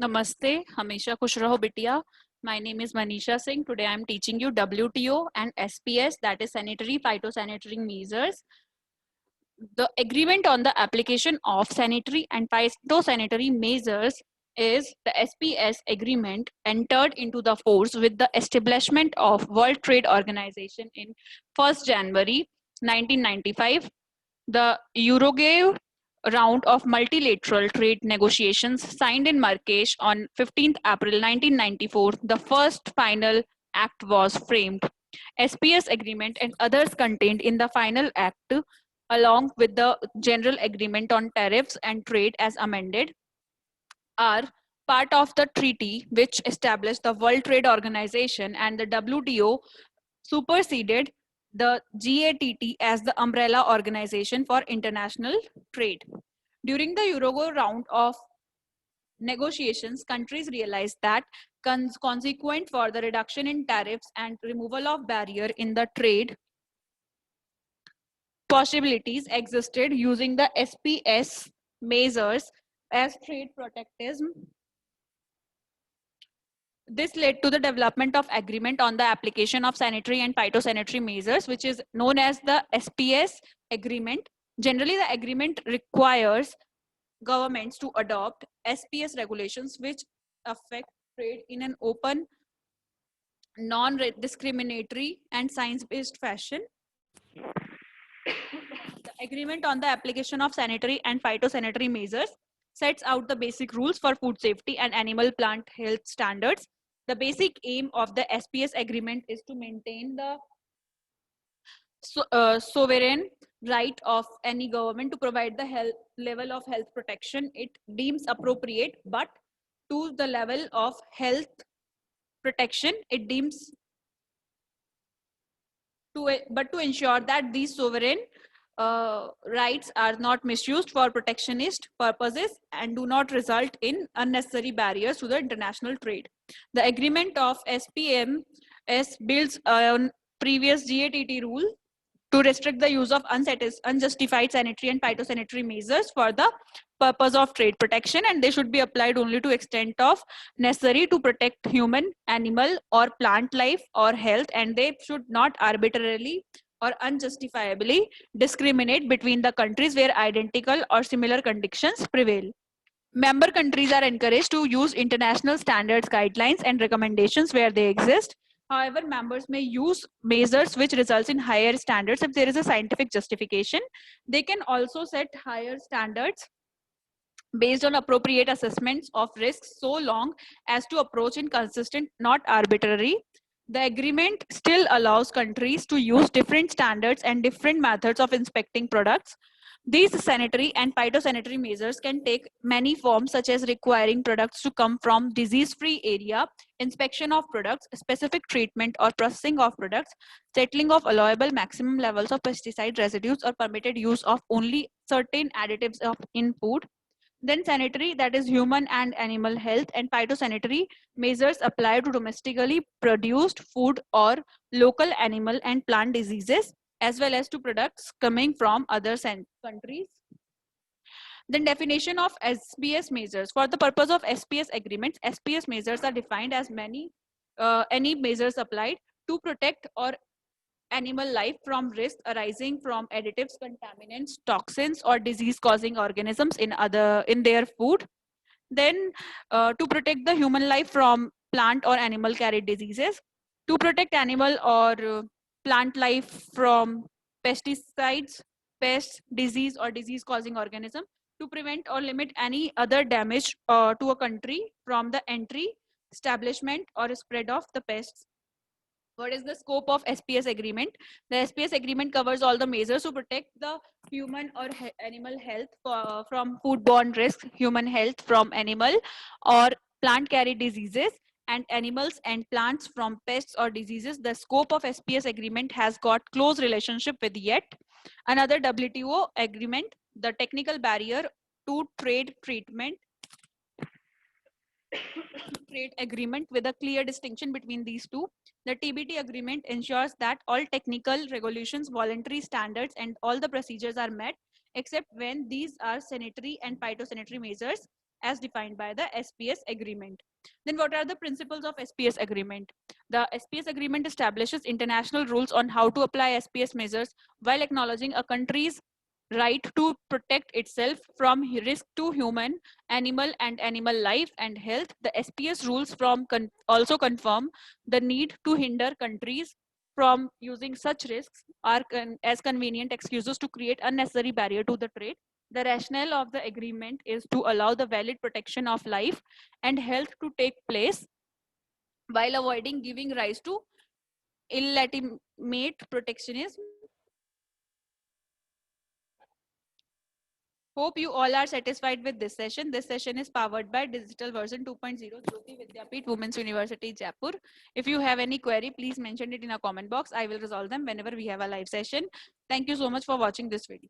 Namaste, Hamisha खुश रहो बिटिया. My name is Manisha Singh. Today I am teaching you WTO and SPS, that is sanitary phytosanitary measures. The agreement on the application of sanitary and phytosanitary measures is the SPS agreement entered into the force with the establishment of World Trade Organization in 1st January 1995. The Uruguay round of multilateral trade negotiations signed in Marrakesh on 15th April 1994, the first final act was framed. SPS agreement and others contained in the final act, along with the general agreement on tariffs and trade as amended, are part of the treaty which established the World Trade Organization, and the WTO superseded the GATT as the umbrella organization for international trade. During the Uruguay round of negotiations, countries realized that consequent for the reduction in tariffs and removal of barrier in the trade, possibilities existed using the SPS measures as trade protectionism. This led to the development of agreement on the application of sanitary and phytosanitary measures, which is known as the SPS agreement. Generally, the agreement requires governments to adopt SPS regulations which affect trade in an open, non-discriminatory and science-based fashion. The agreement on the application of sanitary and phytosanitary measures sets out the basic rules for food safety and animal plant health standards. The basic aim of the SPS agreement is to maintain the sovereign right of any government to provide the health level of health protection it deems appropriate, but to the level of health protection it deems but to ensure that these sovereign rights are not misused for protectionist purposes and do not result in unnecessary barriers to the international trade. The agreement of SPMS builds on previous GATT rule to restrict the use of unjustified sanitary and phytosanitary measures for the purpose of trade protection, and they should be applied only to extent of necessary to protect human, animal or plant life or health, and they should not arbitrarily or unjustifiably discriminate between the countries where identical or similar conditions prevail. Member countries are encouraged to use international standards, guidelines, and recommendations where they exist. However, members may use measures which results in higher standards if there is a scientific justification. They can also set higher standards based on appropriate assessments of risks so long as to approach in consistent, not arbitrary. The agreement still allows countries to use different standards and different methods of inspecting products. These sanitary and phytosanitary measures can take many forms, such as requiring products to come from disease-free area, inspection of products, specific treatment or processing of products, settling of allowable maximum levels of pesticide residues, or permitted use of only certain additives in food. Then sanitary, that is human and animal health, and phytosanitary measures apply to domestically produced food or local animal and plant diseases, as well as to products coming from other countries. Then definition of SPS measures. For the purpose of SPS agreements, SPS measures are defined as any measures applied to protect or animal life from risks arising from additives, contaminants, toxins, or disease-causing organisms in their food. Then to protect the human life from plant or animal carried diseases, to protect animal or plant life from pesticides, pests, disease, or disease causing organism, to prevent or limit any other damage to a country from the entry, establishment, or spread of the pests. What is the scope of SPS agreement? The SPS agreement covers all the measures to protect the human or animal health from foodborne risks, human health from animal or plant carried diseases, and animals and plants from pests or diseases. The scope of SPS agreement has got close relationship with yet another WTO agreement, the technical barrier to trade treatment trade agreement, with a clear distinction between these two. The TBT agreement ensures that all technical regulations, voluntary standards, and all the procedures are met, except when these are sanitary and phytosanitary measures. as defined by the SPS agreement. Then what are the principles of SPS agreement? The SPS agreement establishes international rules on how to apply SPS measures while acknowledging a country's right to protect itself from risk to human, animal, and animal life and health. The SPS rules also confirm the need to hinder countries from using such risks as convenient excuses to create unnecessary barrier to the trade. The rationale of the agreement is to allow the valid protection of life and health to take place while avoiding giving rise to illegitimate protectionism. Hope you all are satisfied with this session. This session is powered by Digital Version 2.0, Jyoti Vidyapeeth Women's University, Jaipur. If you have any query, please mention it in a comment box. I will resolve them whenever we have a live session. Thank you so much for watching this video.